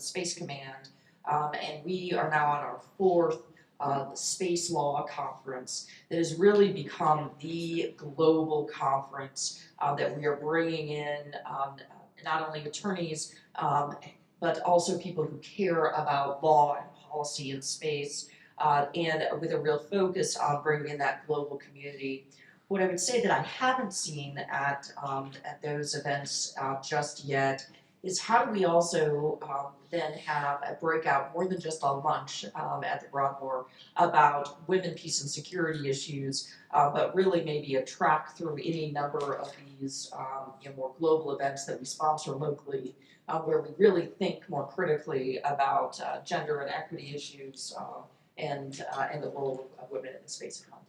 Space Command, and we are now on our fourth space law conference that has really become the global conference that we are bringing in not only attorneys but also people who care about law and policy in space, and with a real focus on bringing in that global community. What I would say that I haven't seen at those events just yet is how do we also then have a breakout, more than just a lunch at the Broadmoor, about women, peace, and security issues, but really maybe a track through any number of these more global events that we sponsor locally, where we really think more critically about gender and equity issues and the role of women in the space economy.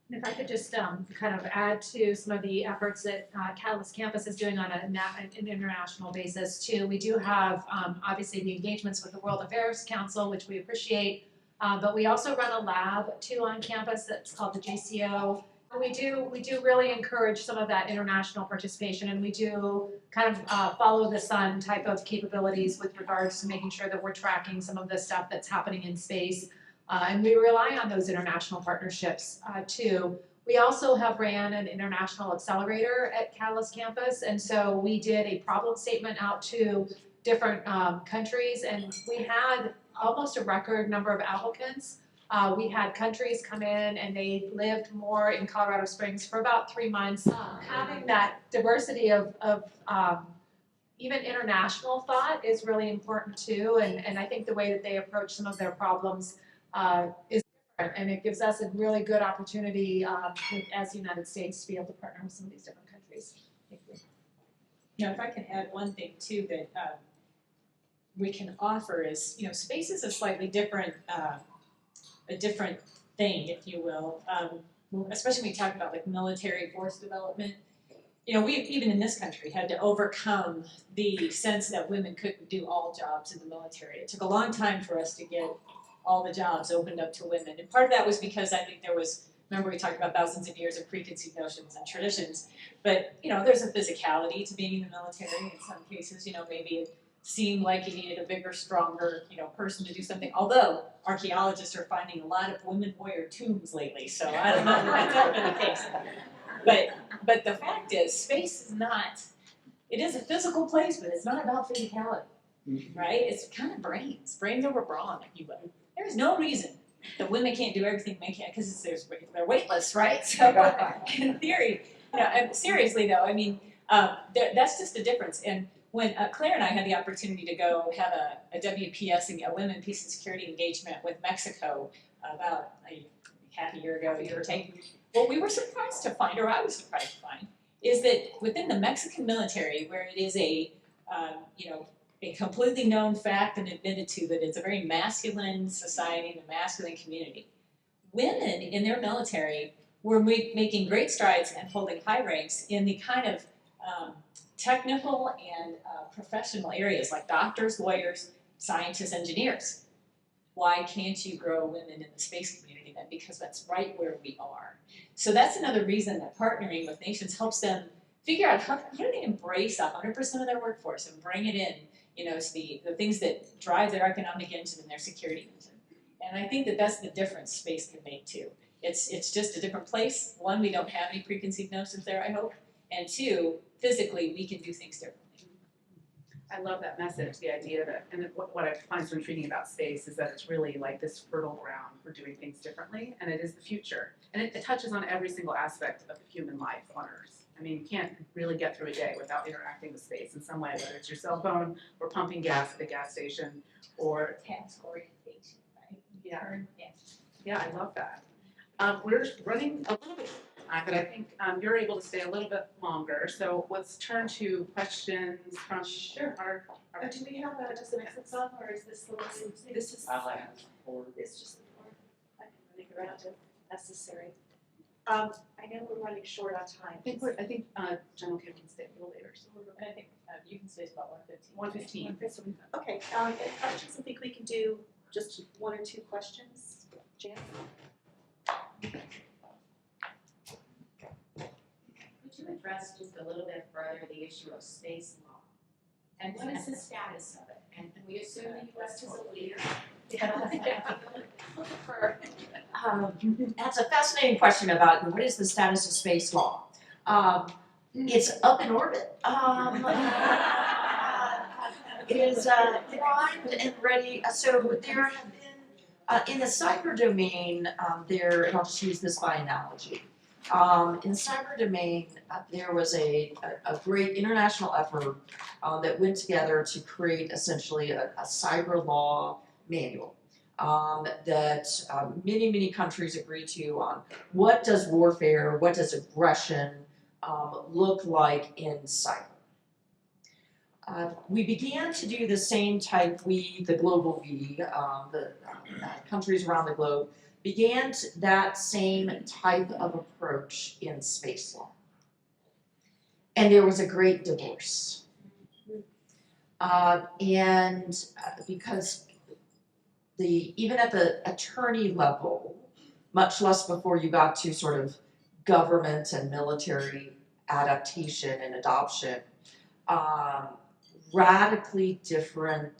If I could just kind of add to some of the efforts that Catalyst Campus is doing on an international basis too. We do have obviously the engagements with the World Affairs Council, which we appreciate, but we also run a lab too on campus that's called the JCO. We do really encourage some of that international participation, and we do kind of follow the sun type of capabilities with regards to making sure that we're tracking some of the stuff that's happening in space. And we rely on those international partnerships too. We also have ran an international accelerator at Catalyst Campus, and so we did a problem statement out to different countries, and we had almost a record number of applicants. We had countries come in and they lived more in Colorado Springs for about 3 months. Having that diversity of even international thought is really important too, and I think the way that they approach some of their problems is different, and it gives us a really good opportunity as the United States to be able to partner with some of these different countries. Thank you. Now, if I can add one thing too that we can offer is, space is a slightly different, a different thing, if you will, especially when we talk about like military force development. We even in this country had to overcome the sense that women couldn't do all jobs in the military. It took a long time for us to get all the jobs opened up to women. And part of that was because I think there was, remember we talked about thousands of years of preconceived notions and traditions, but there's a physicality to being in the military in some cases, maybe it seemed like you needed a bigger, stronger, person to do something. Although archaeologists are finding a lot of women warrior tombs lately, so I don't know if that's ever been the case. But the fact is, space is not, it is a physical place, but it's not about physicality, right? It's kind of brains over brawn, if you will. There's no reason that women can't do everything men can because they're weightless, right? So in theory, seriously though, I mean, that's just a difference. And when Claire and I had the opportunity to go have a WPS, a Women Peace and Security engagement with Mexico about half a year ago, give or take, what we were surprised to find, or I was surprised to find, is that within the Mexican military, where it is a completely known fact and admitted to that it's a very masculine society and a masculine community, women in their military were making great strides and holding high ranks in the kind of technical and professional areas like doctors, lawyers, scientists, engineers. Why can't you grow women in the space community then? Because that's right where we are. So that's another reason that partnering with nations helps them figure out how do they embrace 100% of their workforce and bring it in, the things that drive their economic engine and their security engine. And I think that that's the difference space can make too. It's just a different place. One, we don't have any preconceived notions there, I hope. And two, physically, we can do things differently. I love that message, the idea that, and what I find so intriguing about space is that it's really like this fertile ground for doing things differently, and it is the future. And it touches on every single aspect of human life on Earth. I mean, you can't really get through a day without interacting with space in some way, whether it's your cell phone or pumping gas at the gas station or Task orientation, right? Yeah, I love that. We're running a little bit but I think you're able to stay a little bit longer. So let's turn to questions from our Do we have just an exit song, or is this the one? This is. It's just the one. I can make it around if necessary. I know we're running short on time. I think General Kim can stay a little later. So I think you can stay about 1:15. 1:15. Okay, any questions? I think we can do just 1 or 2 questions. Jan? Could you address just a little bit further the issue of space law? And what is the status of it? And can we assume the U.S. is a leader? That's a fascinating question about what is the status of space law. It's up in orbit. It is primed and ready. So there have been, in the cyber domain, and I'll just use this by analogy. In the cyber domain, there was a great international effort that went together to create essentially a cyber law manual that many countries agreed to on what does warfare, what does aggression look like in cyber. We began to do the same type, the global we, the countries around the globe, began that same type of approach in space law. And there was a great divorce. Because even at the attorney level, much less before you got to sort of government and military adaptation and adoption, radically different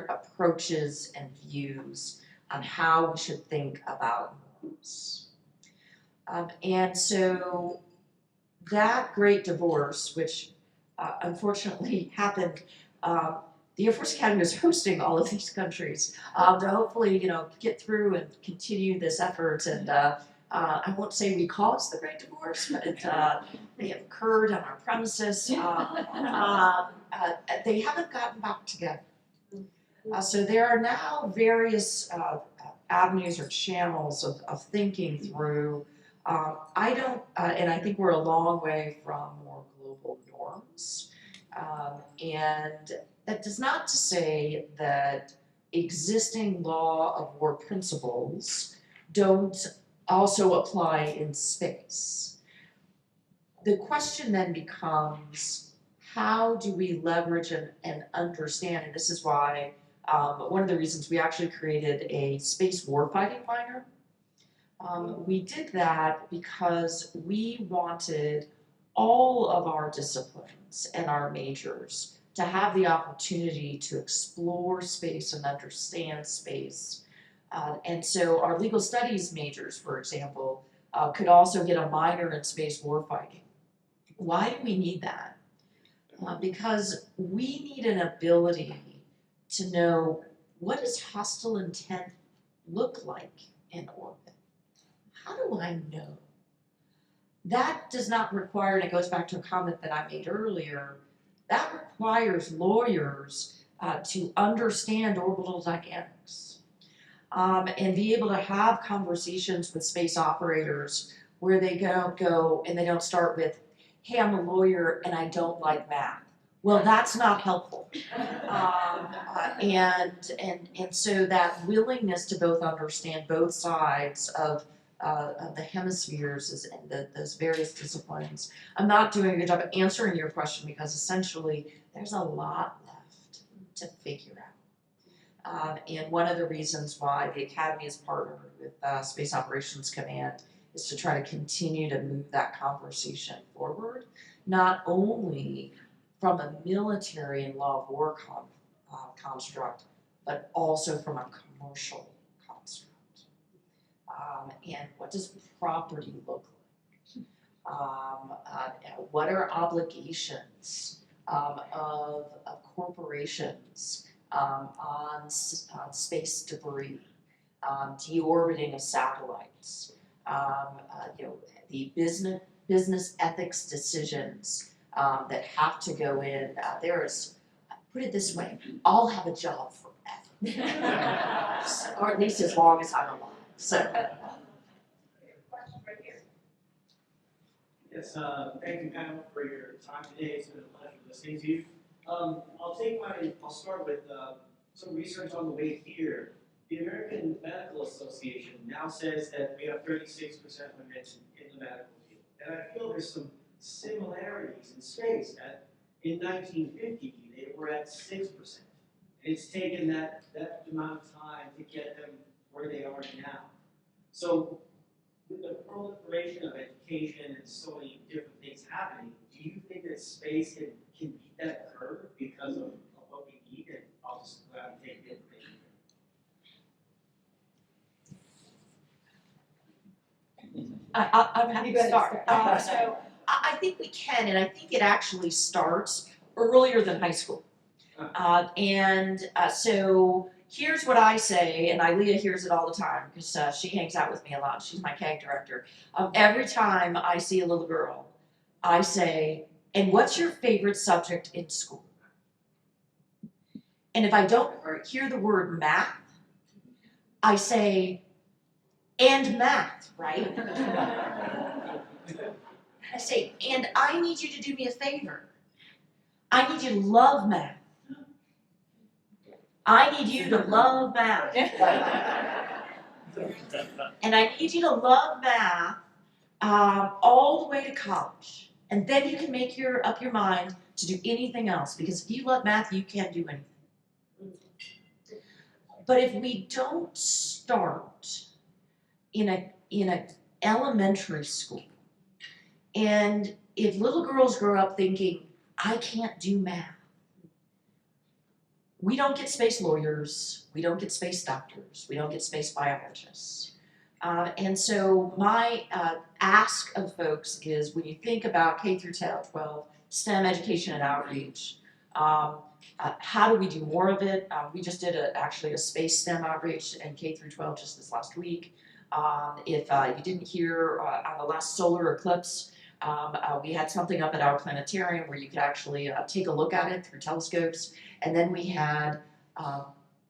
approaches and views on how we should think about norms. And so that great divorce, which unfortunately happened, the Air Force Academy was hosting all of these countries to hopefully, get through and continue this effort. And I won't say we caused the Great Divorce, but it may have occurred on our premises. They haven't gotten back together. So there are now various avenues or channels of thinking through. I don't, and I think we're a long way from more global norms. And that does not to say that existing law of war principles don't also apply in space. The question then becomes, how do we leverage and understand, and this is why one of the reasons we actually created a space warfighting minor. We did that because we wanted all of our disciplines and our majors to have the opportunity to explore space and understand space. And so our legal studies majors, for example, could also get a minor in space warfighting. Why do we need that? Because we need an ability to know, what does hostile intent look like in orbit? How do I know? That does not require, and it goes back to a comment that I made earlier, that requires lawyers to understand orbital dynamics and be able to have conversations with space operators where they go and they don't start with, hey, I'm a lawyer and I don't like math. Well, that's not helpful. And so that willingness to both understand both sides of the hemispheres and those various disciplines. I'm not doing a good job of answering your question because essentially there's a lot left to figure out. And one of the reasons why the Academy is partnered with Space Operations Command is to try to continue to move that conversation forward, not only from a military and law of war construct, but also from a commercial construct. And what does property look like? What are obligations of corporations on space debris, deorbiting of satellites, the business ethics decisions that have to go in. Put it this way, I'll have a job forever, or at least as long as I'm alive. So. Question right here. Yes, thank you, panel, for your time today. It's been a pleasure listening to you. I'll start with some research on the way here. The American Medical Association now says that we have 36% women in the medical field. And I feel there's some similarities in space. That in 1950, they were at 6%. It's taken that amount of time to get them where they are now. So with the proliferation of education and so many different things happening, do you think that space can beat that curve because of what we need? And I'll just go out and take the information. I'm happy to start. So I think we can, and I think it actually starts earlier than high school. So here's what I say, and Ilea hears it all the time because she hangs out with me a lot. She's my CAG director. Every time I see a little girl, I say, and what's your favorite subject in school? And if I don't hear the word math, I say, and math, right? I say, and I need you to do me a favor. I need you to love math. I need you to love math. And I need you to love math all the way to college. And then you can make up your mind to do anything else, because if you love math, you can do anything. But if we don't start in a elementary school, and if little girls grow up thinking, I can't do math, we don't get space lawyers, we don't get space doctors, we don't get space biologists. And so my ask of folks is, when you think about K through 12, STEM education and outreach, how do we do more of it? We just did actually a space STEM outreach in K through 12 just this last week. If you didn't hear on the last solar eclipse, we had something up at our planetarium where you could actually take a look at it through telescopes. And then we had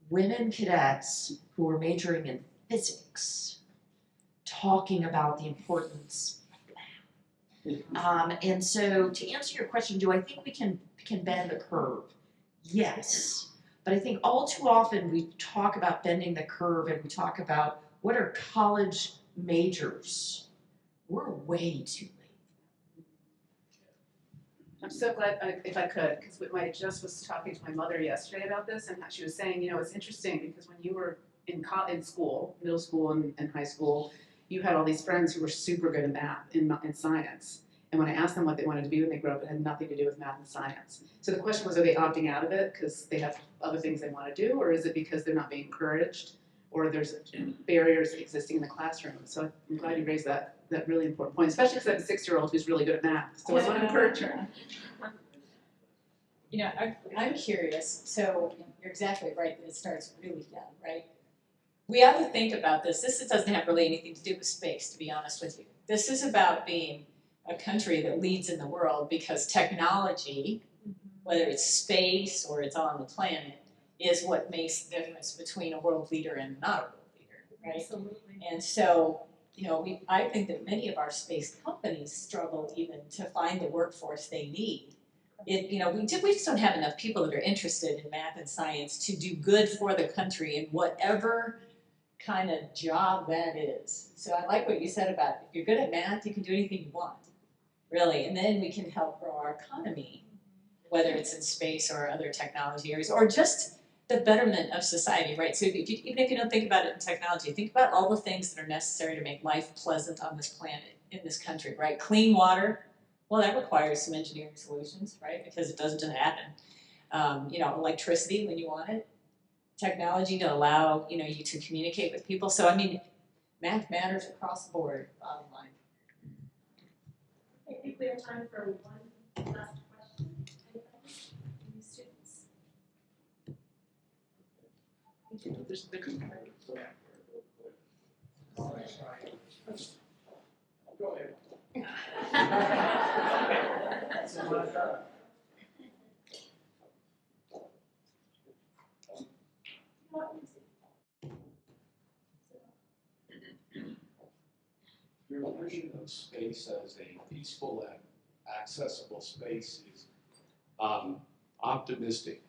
women cadets who were majoring in physics talking about the importance of math. And so to answer your question, do I think we can bend the curve? Yes. But I think all too often we talk about bending the curve and we talk about what are college majors. We're way too late. I'm so glad, if I could, because I just was talking to my mother yesterday about this, and she was saying, it's interesting because when you were in school, middle school and high school, you had all these friends who were super good at math and science. And when I asked them what they wanted to be when they grew up, it had nothing to do with math and science. So the question was, are they opting out of it because they have other things they want to do, or is it because they're not being encouraged, or there's barriers existing in the classroom? So I'm glad you raised that really important point, especially because I have a 6-year-old who's really good at math, so I want to encourage her. I'm curious, so you're exactly right that it starts really young, right? We have to think about this. This doesn't have really anything to do with space, to be honest with you. This is about being a country that leads in the world, because technology, whether it's space or it's on the planet, is what makes the difference between a world leader and not a world leader, right? Absolutely. And so, I think that many of our space companies struggle even to find the workforce they need. We just don't have enough people that are interested in math and science to do good for the country in whatever kind of job that is. So I like what you said about, if you're good at math, you can do anything you want, really. And then we can help grow our economy, whether it's in space or other technology areas, or just the betterment of society, right? So even if you don't think about it in technology, think about all the things that are necessary to make life pleasant on this planet, in this country, right? Clean water, well, that requires some engineering solutions, right? Because it doesn't just happen. Electricity when you want it, technology to allow, you to communicate with people. So, math matters across the board, bottom line. I think we have time for one last question. Any students? Go ahead. Your version of space as a peaceful and accessible space is optimistic.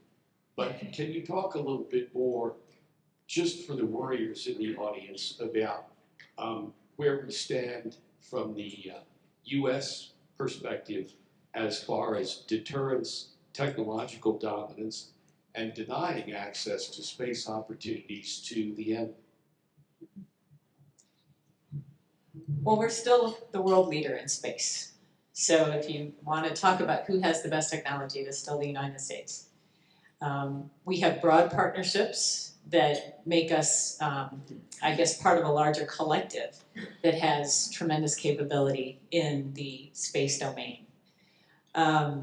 But can you talk a little bit more, just for the warriors in the audience, about where we stand from the U.S. perspective as far as deterrence, technological dominance, and denying access to space opportunities to the enemy? Well, we're still the world leader in space. So if you want to talk about who has the best technology, it's still the United States. We have broad partnerships that make us, part of a larger collective that has tremendous capability in the space domain. I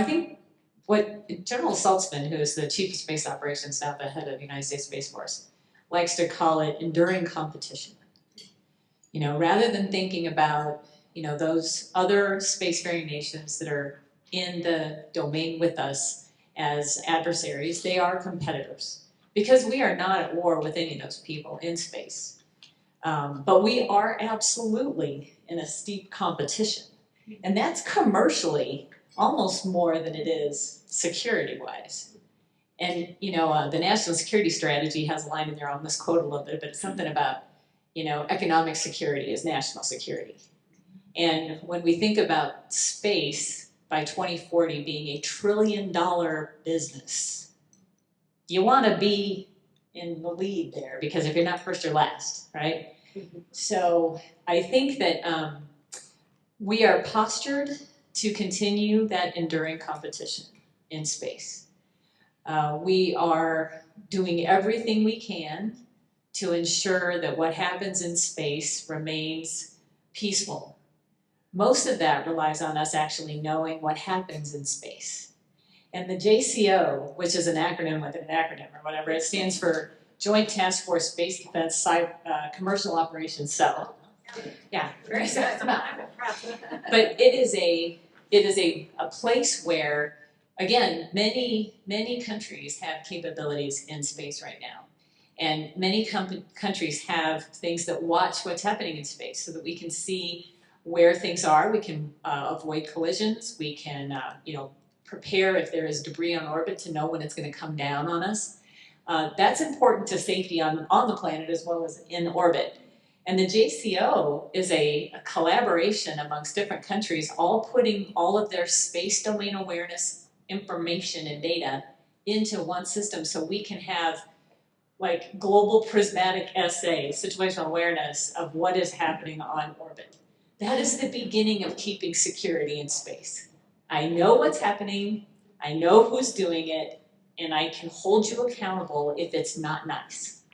think what General Saltzman, who is the Chief of Space Operations Staff, the head of the United States Space Force, likes to call it enduring competition. Rather than thinking about, those other spacefaring nations that are in the domain with us as adversaries, they are competitors. Because we are not at war with any of those people in space. But we are absolutely in a steep competition. And that's commercially almost more than it is security-wise. And, the national security strategy has a line in there, I'll misquote a little bit, but it's something about, economic security is national security. And when we think about space by 2040 being a $1 trillion business, you want to be in the lead there, because if you're not first, you're last, right? So I think that we are postured to continue that enduring competition in space. We are doing everything we can to ensure that what happens in space remains peaceful. Most of that relies on us actually knowing what happens in space. And the JCO, which is an acronym within an acronym or whatever, it stands for Joint Task Force Space Defense Commercial Operations Cell. Yeah, very simple. But it is a place where, again, many countries have capabilities in space right now. And many countries have things that watch what's happening in space so that we can see where things are. We can avoid collisions. We can, prepare if there is debris on orbit to know when it's going to come down on us. That's important to safety on the planet as well as in orbit. And the JCO is a collaboration amongst different countries, all putting all of their space domain awareness information and data into one system so we can have like global prismatic SA, situational awareness of what is happening on orbit. That is the beginning of keeping security in space. I know what's happening, I know who's doing it, and I can hold you accountable if it's not nice.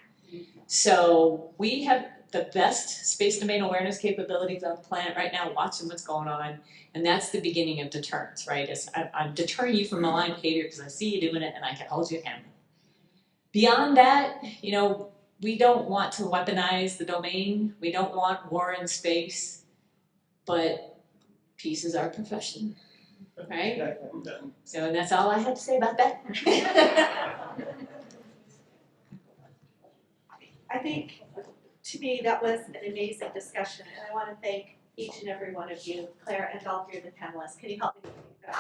So we have the best space domain awareness capabilities on the planet right now, watching what's going on, and that's the beginning of deterrence, right? I'm deterring you from malign behavior because I see you doing it and I can hold you accountable. Beyond that, we don't want to weaponize the domain, we don't want war in space, but peace is our profession, right? So that's all I have to say about that. I think, to me, that was an amazing discussion, and I want to thank each and every one of you, Claire and all three of the panelists. Can you help me with that?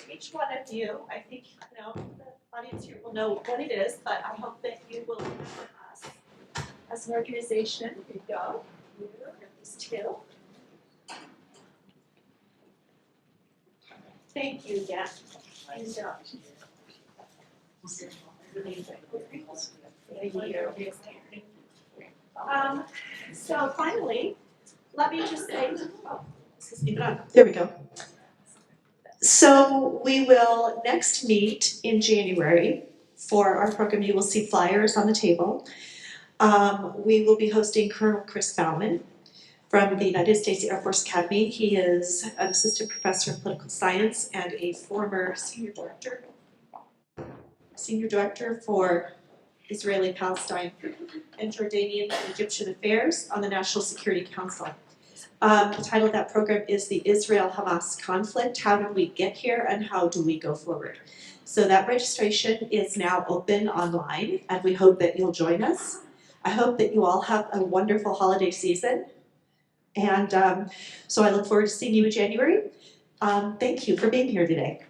Each one of you, I think, the audience here will know what it is, but I hope that you will remember us as an organization. Here you go. You and these two. Thank you again. And, so finally, let me just say, there we go. So we will next meet in January for our program. You will see flyers on the table. We will be hosting Colonel Chris Bauman from the United States Air Force Academy. He is an assistant professor of political science and a former senior director for Israeli, Palestine, and Jordanian and Egyptian affairs on the National Security Council. The title of that program is The Israel-Hamas Conflict, How Did We Get Here and How Do We Go Forward? So that registration is now open online, and we hope that you'll join us. I hope that you all have a wonderful holiday season. And so I look forward to seeing you in January. Thank you for being here today.